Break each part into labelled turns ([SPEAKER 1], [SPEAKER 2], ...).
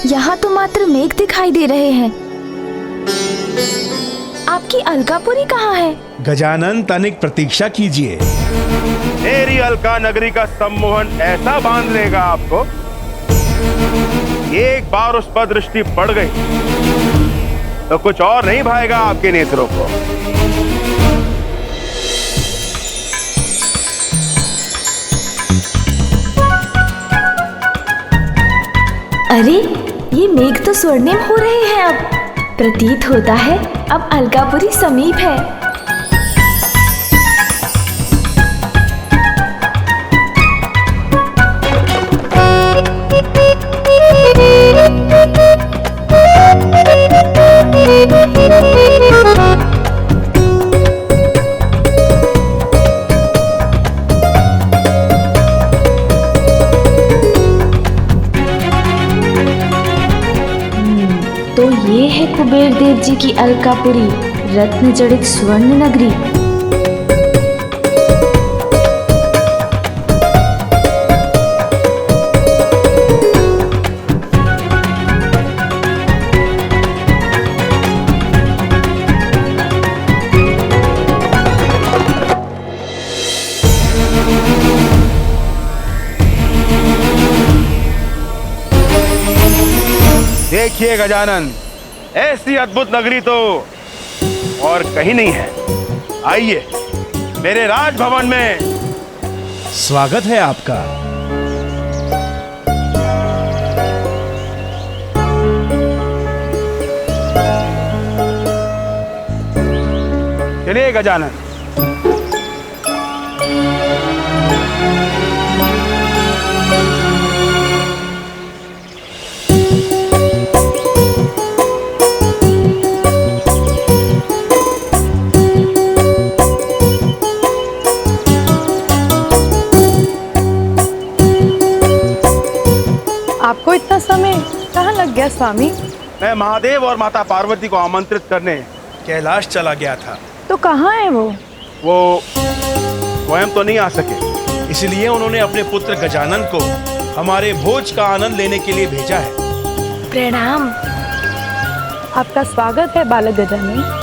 [SPEAKER 1] यहाँ तो मात्र मेघ दिखाई दे रहे हैं। आपकी अलकापुरी कहाँ है?
[SPEAKER 2] गजानन, तनिक प्रतीक्षा कीजिए।
[SPEAKER 3] मेरी अलका नगरी का सम्मोहन ऐसा बांध लेगा आपको, एक बार उस पर दृष्टि पड़ गई तो कुछ और नहीं भाएगा आपके नेत्रों को।
[SPEAKER 1] अरे, ये मेघ तो स्वर्णिम हो रहे हैं। अब प्रतीत होता है अब अलकापुरी समीप है। तो ये है कुबेर देव जी की अलकापुरी, रत्न जड़ित स्वर्ण नगरी।
[SPEAKER 3] देखिए गजानन, ऐसी अद्भुत नगरी तो और कहीं नहीं है। आइए मेरे राजभवन में।
[SPEAKER 2] स्वागत है आपका।
[SPEAKER 3] चलिए गजानन।
[SPEAKER 4] आपको इतना समय कहाँ लग गया स्वामी?
[SPEAKER 3] मैं महादेव और माता पार्वती को आमंत्रित करने
[SPEAKER 2] कैलाश चला गया था।
[SPEAKER 4] तो कहाँ है वो?
[SPEAKER 3] वो स्वयं तो नहीं आ सके,
[SPEAKER 2] इसलिए उन्होंने अपने पुत्र गजानन को हमारे भोज का आनंद लेने के लिए भेजा है।
[SPEAKER 1] प्रणाम।
[SPEAKER 4] आपका स्वागत है बालक गजानन।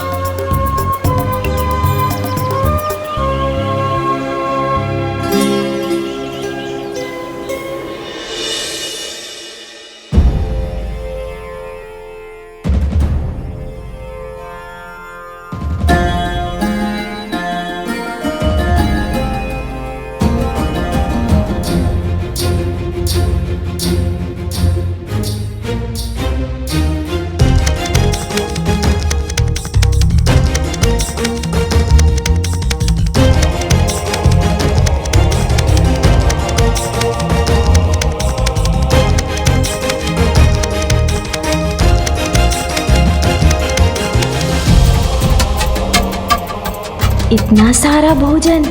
[SPEAKER 1] इतना सारा भोजन।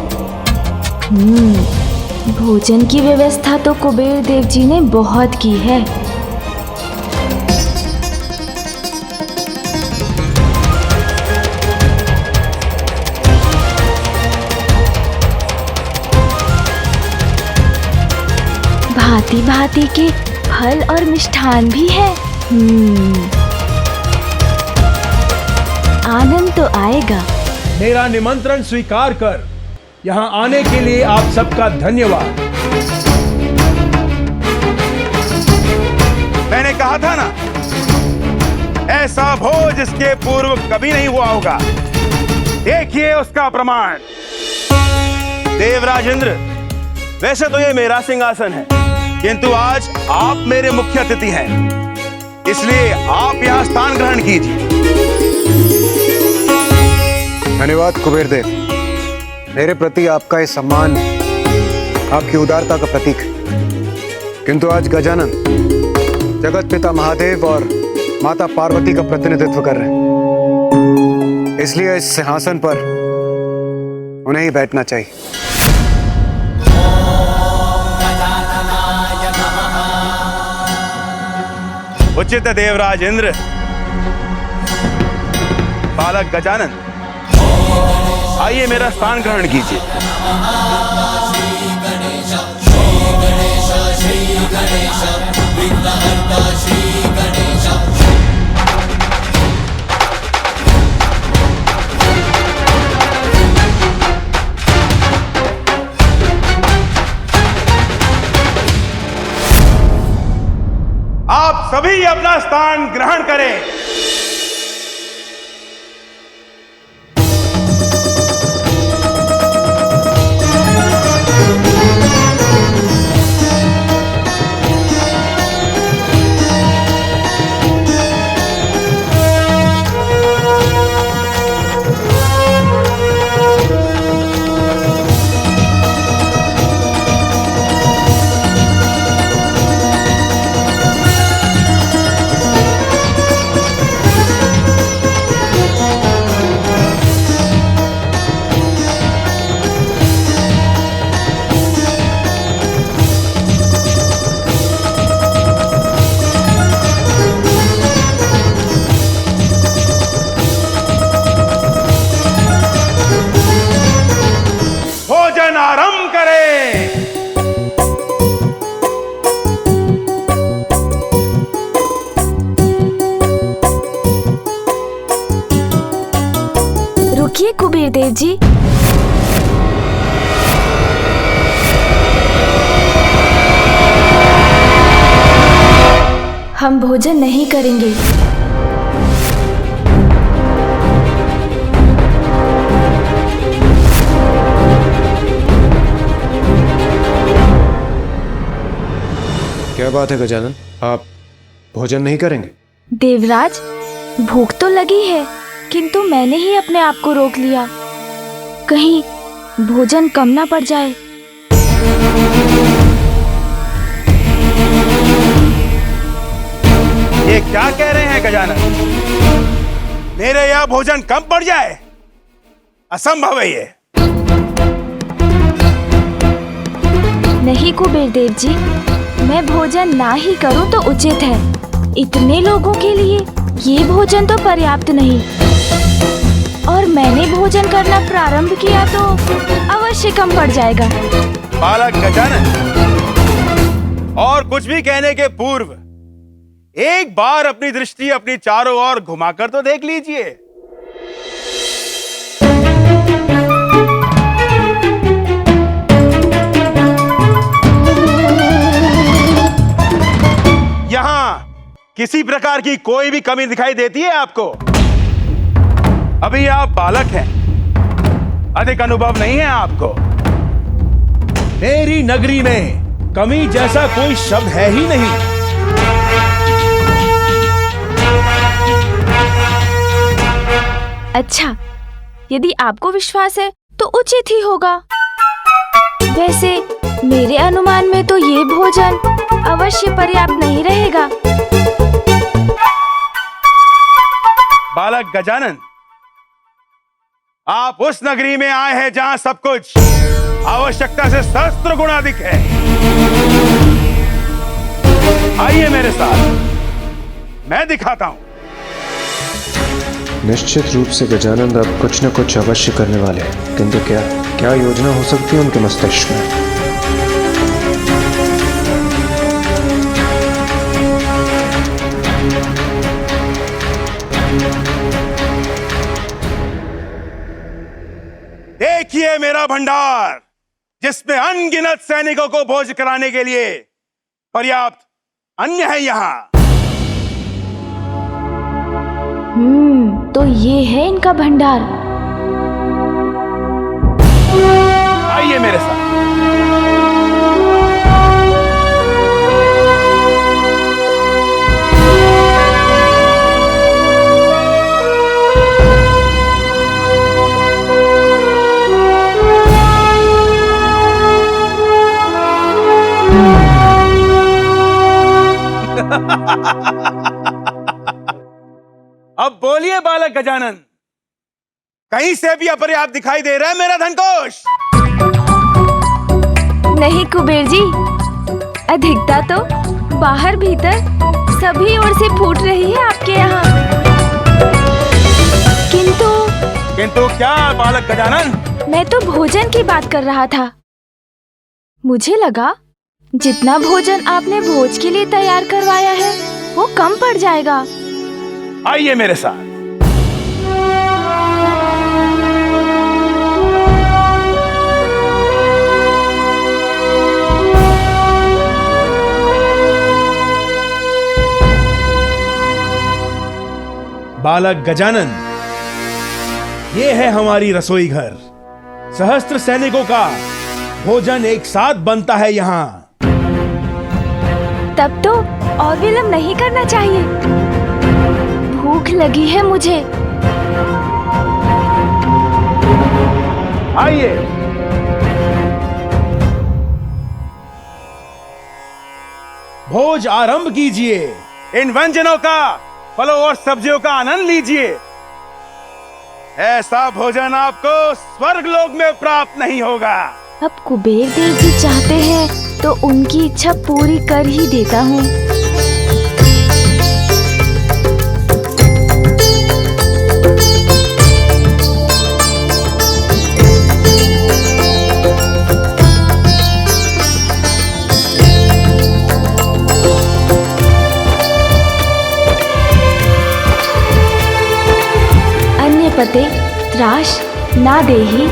[SPEAKER 1] भोजन की व्यवस्था तो कुबेर देव जी ने बहुत की है। भांति भांति के फल और मिष्ठान भी है। आनंद तो आएगा।
[SPEAKER 2] मेरा निमंत्रण स्वीकार कर यहाँ आने के लिए आप सबका धन्यवाद।
[SPEAKER 3] मैंने कहा था ना, ऐसा भोज इसके पूर्व कभी नहीं हुआ होगा। देखिए उसका प्रमाण। देवराज इंद्र, वैसे तो ये मेरा सिंहासन है, किंतु आज आप मेरे मुख्य अतिथि हैं, इसलिए आप यहाँ स्थान ग्रहण कीजिए।
[SPEAKER 5] धन्यवाद कुबेर देव। मेरे प्रति आपका ये सम्मान आपकी उदारता का प्रतीक है। किंतु आज गजानन जगत पिता महादेव और माता पार्वती का प्रतिनिधित्व कर रहे हैं, इसलिए इस सिंहासन पर उन्हें ही बैठना चाहिए।
[SPEAKER 3] उचित देवराज इंद्र। बालक गजानन, आइए मेरा स्थान ग्रहण कीजिए।
[SPEAKER 6] श्री गणेश
[SPEAKER 3] अभी अपना स्थान ग्रहण करें। भोजन आरंभ करें।
[SPEAKER 1] रुकिए कुबेर देव जी, हम भोजन नहीं करेंगे।
[SPEAKER 5] क्या बात है गजानन, आप भोजन नहीं करेंगे?
[SPEAKER 1] देवराज, भूख तो लगी है, किंतु मैंने ही अपने आप को रोक लिया, कहीं भोजन कम ना पड़ जाए।
[SPEAKER 3] ये क्या कह रहे हैं गजानन? मेरे यहाँ भोजन कम पड़ जाए? असंभव है ये।
[SPEAKER 1] नहीं कुबेर देव जी, मैं भोजन ना ही करूं तो उचित है। इतने लोगों के लिए ये भोजन तो पर्याप्त नहीं, और मैंने भोजन करना प्रारंभ किया तो अवश्य कम पड़ जाएगा।
[SPEAKER 3] बालक गजानन, और कुछ भी कहने के पूर्व एक बार अपनी दृष्टि अपनी चारों ओर घुमाकर तो देख लीजिए। यहां किसी प्रकार की कोई भी कमी दिखाई देती है आपको? अभी आप बालक हैं, अधिक अनुभव नहीं है आपको।
[SPEAKER 2] मेरी नगरी में कमी जैसा कोई शब्द है ही नहीं।
[SPEAKER 1] अच्छा, यदि आपको विश्वास है तो उचित ही होगा। वैसे मेरे अनुमान में तो ये भोजन अवश्य पर्याप्त नहीं रहेगा।
[SPEAKER 3] बालक गजानन, आप उस नगरी में आए हैं जहां सब कुछ आवश्यकता से सहस्त्र गुना अधिक है। आइए मेरे साथ, मैं दिखाता हूं।
[SPEAKER 5] निश्चित रूप से गजानन अब कुछ न कुछ अवश्य करने वाले हैं, किंतु क्या क्या योजना हो सकती है उनके मस्तिष्क में?
[SPEAKER 3] देखिए मेरा भंडार, जिसमें अनगिनत सैनिकों को भोज कराने के लिए पर्याप्त अन्न है यहाँ।
[SPEAKER 1] तो ये है इनका भंडार।
[SPEAKER 3] आइए मेरे साथ। अब बोलिए बालक गजानन, कहीं से भी अपर्याप्त दिखाई दे रहा है मेरा धनकोष?
[SPEAKER 1] नहीं कुबेर जी, अधिकता तो बाहर भीतर सभी ओर से फूट रही है आपके यहाँ।
[SPEAKER 3] किंतु क्या बालक गजानन?
[SPEAKER 1] मैं तो भोजन की बात कर रहा था। मुझे लगा जितना भोजन आपने भोज के लिए तैयार करवाया है वो कम पड़ जाएगा।
[SPEAKER 3] आइए मेरे साथ।
[SPEAKER 2] बालक गजानन, ये है हमारी रसोई घर। सहस्त्र सैनिकों का भोजन एक साथ बनता है यहाँ।
[SPEAKER 1] तब तो और विलंब नहीं करना चाहिए। भूख लगी है मुझे।
[SPEAKER 3] आइए।
[SPEAKER 2] भोज आरंभ कीजिए।
[SPEAKER 3] इन व्यंजनों का, फलों और सब्जियों का आनंद लीजिए। ऐसा भोजन आपको स्वर्ग लोक में प्राप्त नहीं होगा।
[SPEAKER 1] अब कुबेर देव जी चाहते हैं तो उनकी इच्छा पूरी कर ही देता हूँ। पते त्राश ना देहि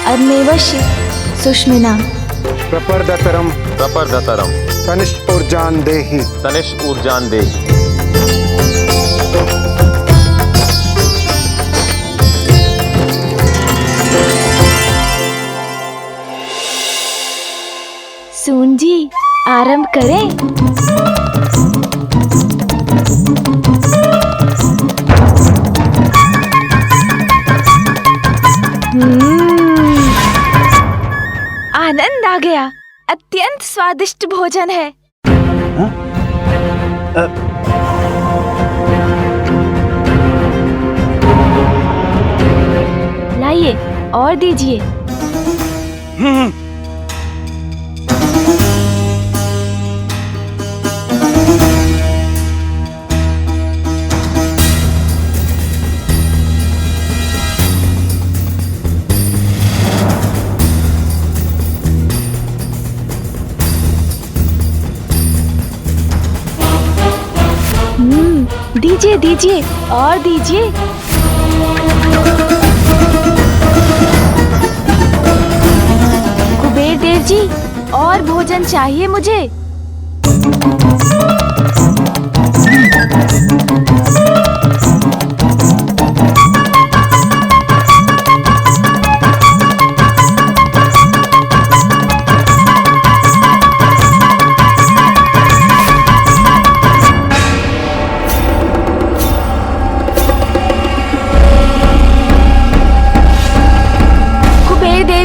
[SPEAKER 1] अर्नेवश्य सुष्मिना
[SPEAKER 5] प्रपर्दतरम तनिष्ठ ऊर्जान देहि
[SPEAKER 1] सून जी आरंभ करें। आनंद आ गया। अत्यंत स्वादिष्ट भोजन है। लाइए और दीजिए। दीजिए दीजिए और दीजिए। कुबेर देव जी और भोजन चाहिए मुझे।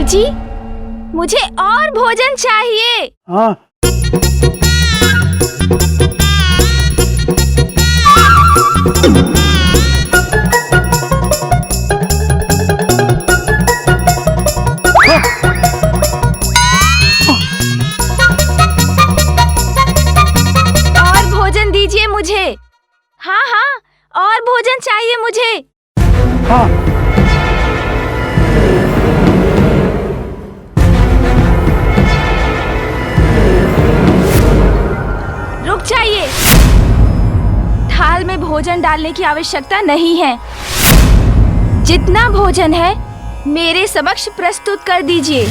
[SPEAKER 1] जी मुझे और भोजन चाहिए।
[SPEAKER 3] हाँ।
[SPEAKER 1] और भोजन दीजिए मुझे। हाँ हाँ और भोजन चाहिए मुझे।
[SPEAKER 3] हाँ।
[SPEAKER 1] चाहिए। थाल में भोजन डालने की आवश्यकता नहीं है। जितना भोजन है मेरे समक्ष प्रस्तुत कर दीजिए।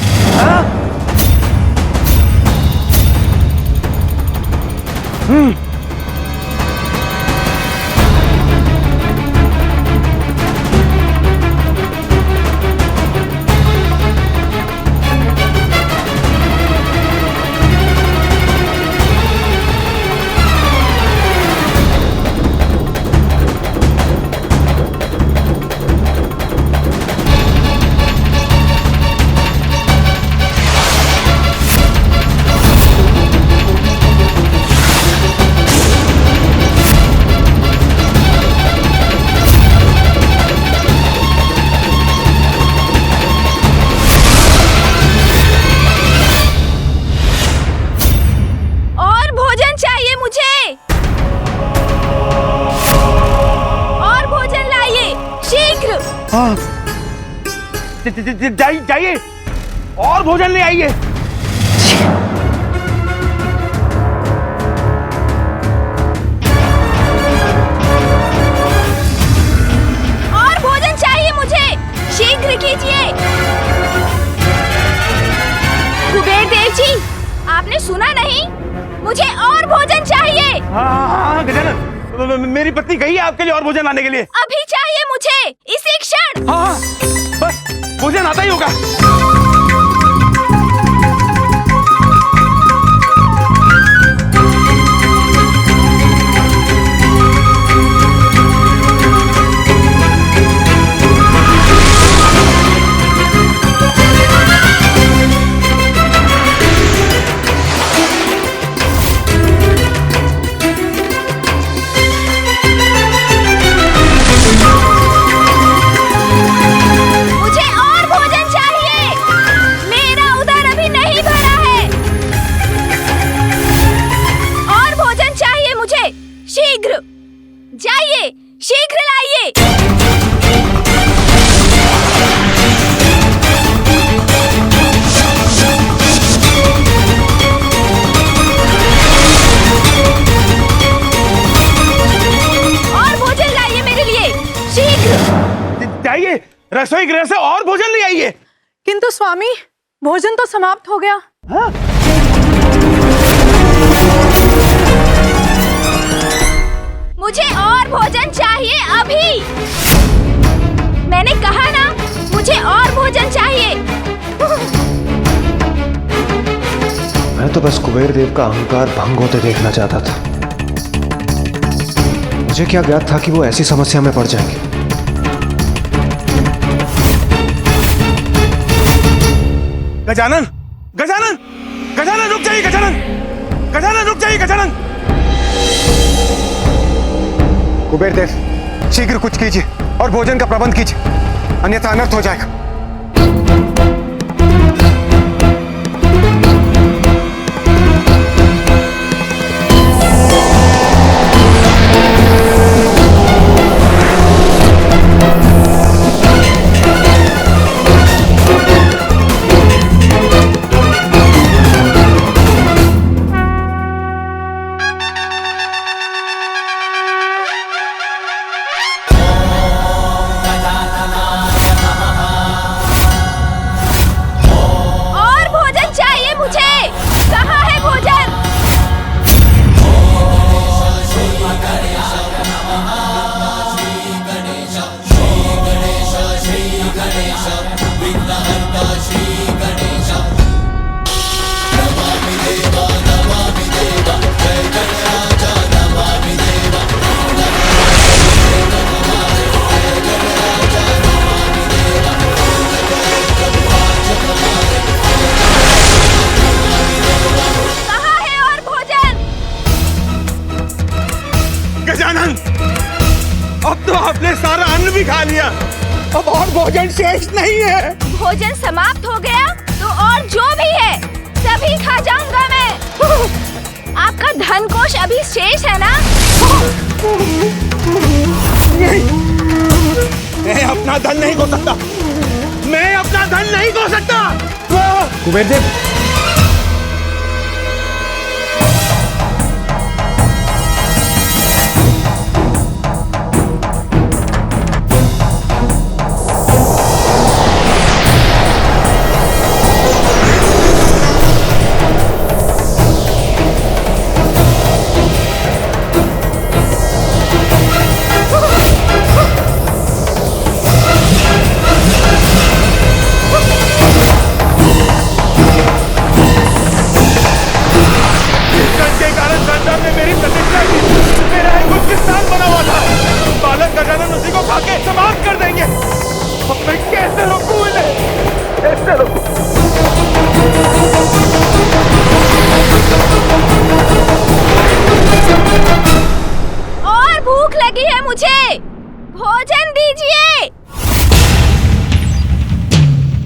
[SPEAKER 3] जाइए और भोजन ले आइए।
[SPEAKER 1] और भोजन चाहिए मुझे, शीघ्र कीजिए। कुबेर देव जी, आपने सुना नहीं? मुझे और भोजन चाहिए।
[SPEAKER 3] हाँ गजानन, मेरी पत्नी गई है आपके लिए और भोजन लाने के लिए।
[SPEAKER 1] अभी चाहिए मुझे, इसी क्षण।
[SPEAKER 3] हाँ हाँ, बस भोजन आता ही होगा।
[SPEAKER 1] जाइए, शीघ्र लाइए। और भोजन लाइए मेरे लिए, शीघ्र।
[SPEAKER 3] जाइए, रसोई गृह से और भोजन ले आइए।
[SPEAKER 4] किंतु स्वामी, भोजन तो समाप्त हो गया।
[SPEAKER 3] हाँ?
[SPEAKER 1] मुझे और भोजन चाहिए अभी। मैंने कहा ना, मुझे और भोजन चाहिए।
[SPEAKER 5] मैं तो बस कुबेर देव का अहंकार भंग होते देखना चाहता था। मुझे क्या ज्ञात था कि वो ऐसी समस्या में पड़ जाएंगे।
[SPEAKER 3] गजानन, गजानन, गजानन रुक जाइए, गजानन, गजानन रुक जाइए, गजानन।
[SPEAKER 5] कुबेर देव, शीघ्र कुछ कीजिए और भोजन का प्रबंध कीजिए, अन्यथा अनर्थ हो जाएगा।
[SPEAKER 3] अब तो आपने सारा अन्न भी खा लिया, अब और भोजन शेष नहीं है।
[SPEAKER 1] भोजन समाप्त हो गया तो और जो भी है सभी खा जाऊंगा मैं। आपका धन कोष अभी शेष है ना?
[SPEAKER 3] नहीं, मैं अपना धन नहीं खो सकता, मैं अपना धन नहीं खो सकता।
[SPEAKER 2] कुबेर देव,
[SPEAKER 1] और भूख लगी है मुझे, भोजन दीजिए।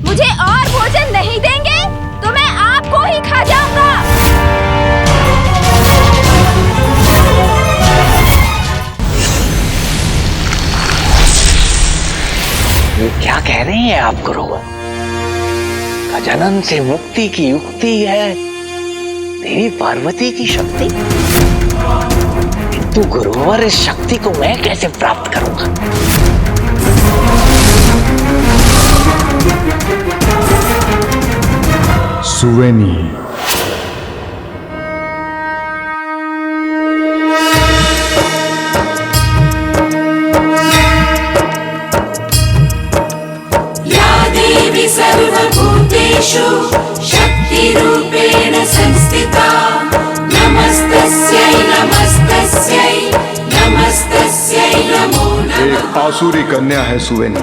[SPEAKER 1] मुझे और भोजन नहीं देंगे तो मैं आपको ही खा जाऊंगा।
[SPEAKER 6] ये क्या कह रही हैं आप गुरुवर? गजानन से मुक्ति की युक्ति है देवी पार्वती की शक्ति, किंतु गुरुवर इस शक्ति को मैं कैसे प्राप्त करूंगा?
[SPEAKER 5] सुवेनी,
[SPEAKER 7] आसुरी कन्या है सुवेनी,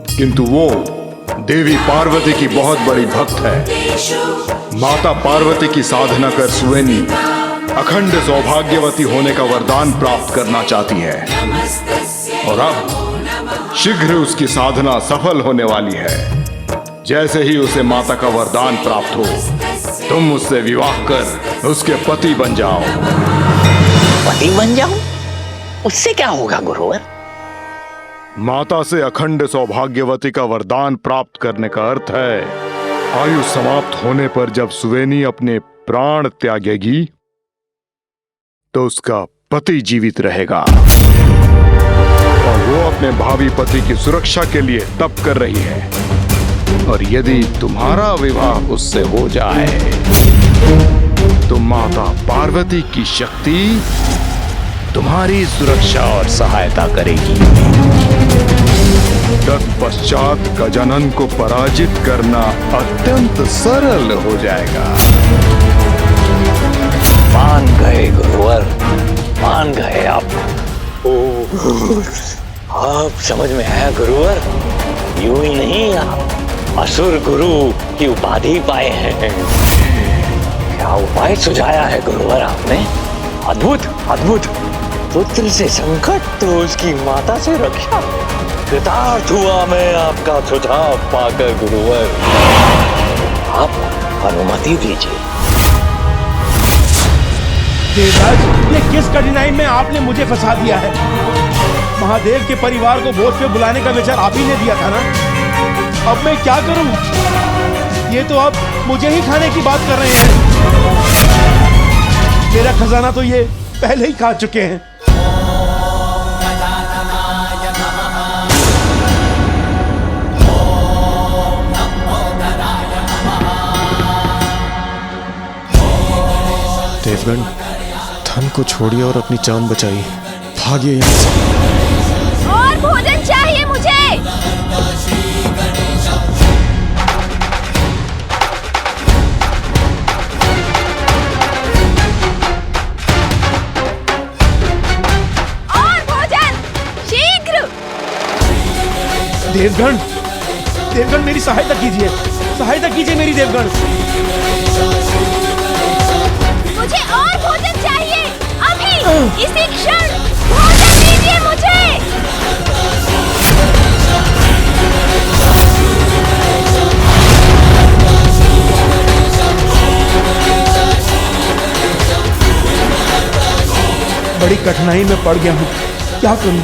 [SPEAKER 7] किंतु वो देवी पार्वती की बहुत बड़ी भक्त है। माता पार्वती की साधना कर सुवेनी अखंड सौभाग्यवती होने का वरदान प्राप्त करना चाहती है और अब शीघ्र उसकी साधना सफल होने वाली है। जैसे ही उसे माता का वरदान प्राप्त हो, तुम उससे विवाह कर उसके पति बन जाओ।
[SPEAKER 6] पति बन जाऊं? उससे क्या होगा गुरुवर?
[SPEAKER 7] माता से अखंड सौभाग्यवती का वरदान प्राप्त करने का अर्थ है आयु समाप्त होने पर जब सुवेनी अपने प्राण त्यागेगी तो उसका पति जीवित रहेगा और वो अपने भावी पति की सुरक्षा के लिए तप कर रही है। और यदि तुम्हारा विवाह उससे हो जाए तो माता पार्वती की शक्ति तुम्हारी सुरक्षा और सहायता करेगी। तत्पश्चात गजानन को पराजित करना अत्यंत सरल हो जाएगा।
[SPEAKER 6] मान गए गुरुवर, मान गए आप। आप समझ में आया गुरुवर? यूं ही नहीं, आप असुर गुरु की उपाधि पाए हैं। क्या उपाय सुझाया है गुरुवर आपने? अद्भुत अद्भुत। पुत्र से संकट तो उसकी माता से रक्षा। कृतार्थ हुआ मैं आपका सुझाव पाकर गुरुवर। आप अनुमति दीजिए।
[SPEAKER 2] देवराज, ये किस कठिनाई में आपने मुझे फंसा दिया है? महादेव के परिवार को भोज पे बुलाने का विचार आप ही ने दिया था ना? अब मैं क्या करूं? ये तो अब मुझे ही खाने की बात कर रहे हैं। मेरा खजाना तो ये पहले ही खा चुके हैं।
[SPEAKER 8] देवगण, धन को छोड़िए और अपनी जान बचाइए। भागिए यहाँ से।
[SPEAKER 1] और भोजन चाहिए मुझे। और भोजन शीघ्र।
[SPEAKER 2] देवगण, देवगण मेरी सहायता कीजिए, सहायता कीजिए मेरी देवगण।
[SPEAKER 1] मुझे और भोजन चाहिए अभी, इसी क्षण। भोजन दीजिए मुझे।
[SPEAKER 2] बड़ी कठिनाई में पड़ गया हूँ, क्या करूं?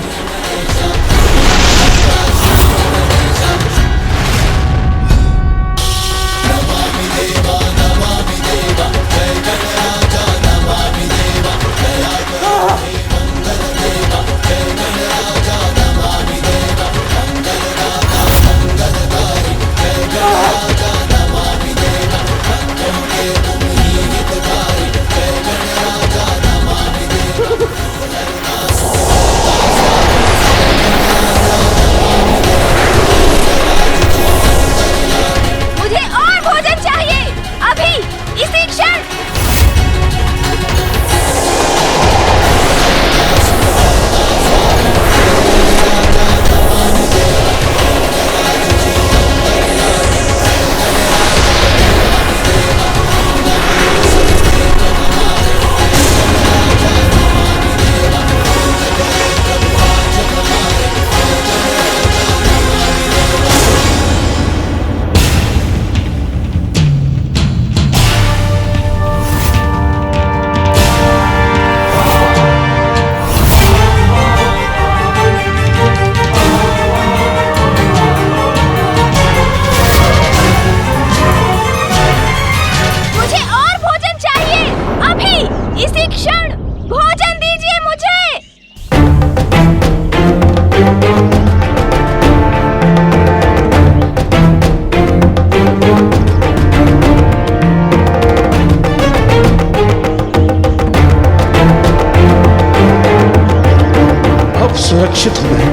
[SPEAKER 2] सुरक्षित हो गए।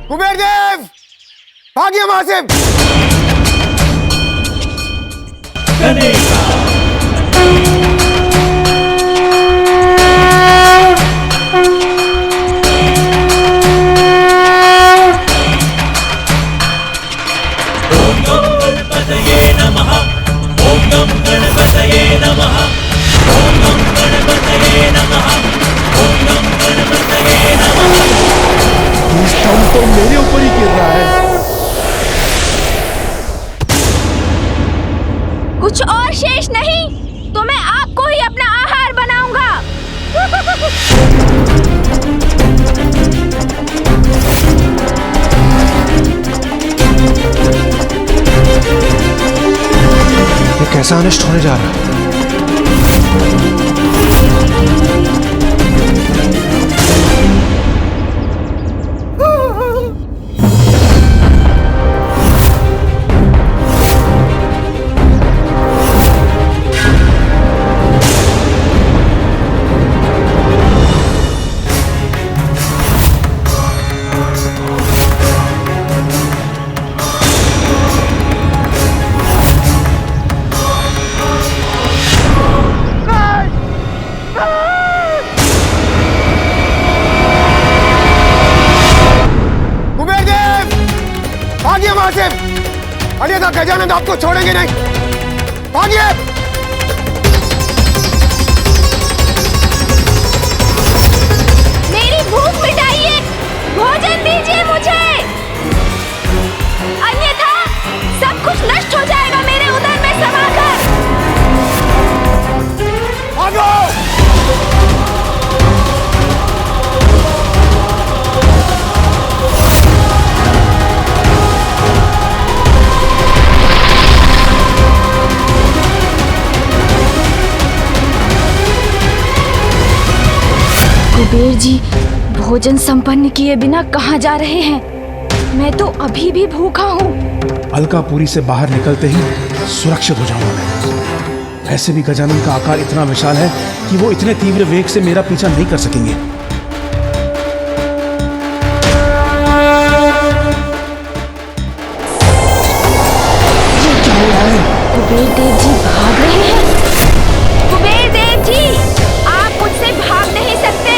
[SPEAKER 5] कुबेर देव, भागिए वहां से।
[SPEAKER 2] तो मेरे ऊपर ही गिर रहा है।
[SPEAKER 1] कुछ और शेष नहीं तो मैं आपको ही अपना आहार बनाऊंगा।
[SPEAKER 8] ये कैसा अनिष्ट होने जा रहा है?
[SPEAKER 5] अन्यथा गजानन आपको छोड़ेंगे नहीं। भागिए!
[SPEAKER 1] मेरी भूख मिटाइए, भोजन दीजिए मुझे, अन्यथा सब कुछ नष्ट हो जाएगा मेरे उदर में समाकर।
[SPEAKER 5] भागो!
[SPEAKER 1] कुबेर जी, भोजन संपन्न किए बिना कहाँ जा रहे हैं? मैं तो अभी भी भूखा हूँ।
[SPEAKER 2] अलकापुरी से बाहर निकलते ही सुरक्षित हो जाऊंगा मैं। वैसे भी गजानन का आकार इतना विशाल है कि वो इतने तीव्र वेग से मेरा पीछा नहीं कर सकेंगे। ये क्या हो रहा है?
[SPEAKER 1] कुबेर देव जी भाग रहे हैं। कुबेर देव जी, आप मुझसे भाग नहीं सकते।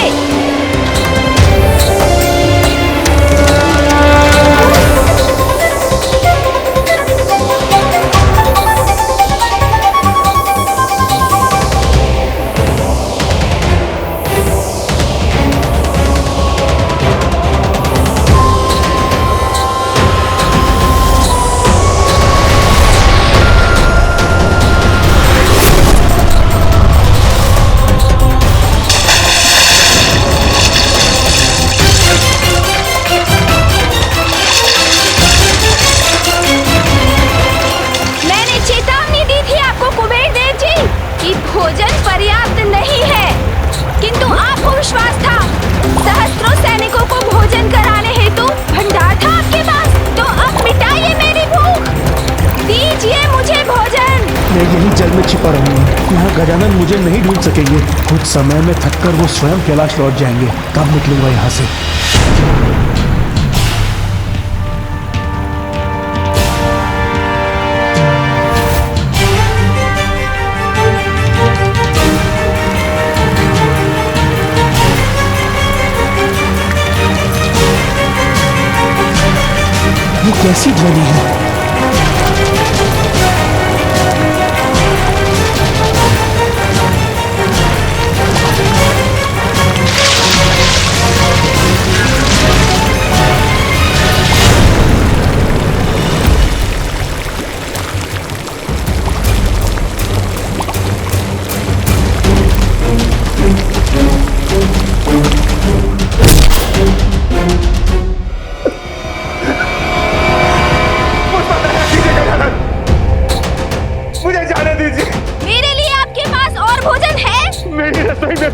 [SPEAKER 1] भोजन पर्याप्त नहीं है, किंतु आपको विश्वास था। सहस्त्रों सैनिकों को भोजन कराने हेतु भंडार था आपके पास, तो अब मिटाइए मेरी भूख, दीजिए मुझे भोजन।
[SPEAKER 2] मैं यही जल में छिपा रहूंगा, यहाँ गजानन मुझे नहीं ढूंढ सकेंगे। कुछ समय में थककर वो स्वयं कैलाश लौट जाएंगे, तब निकलूंगा यहाँ से। ये कैसी ध्वनि है?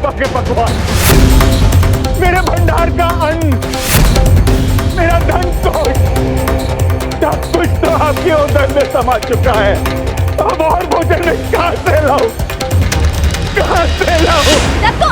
[SPEAKER 3] पके पकवान, मेरे भंडार का अन्न, मेरा धन कोष, सब कुछ तो आपके उदर में समा चुका है। अब और भोजन में कहां से लाऊं?
[SPEAKER 1] तब तो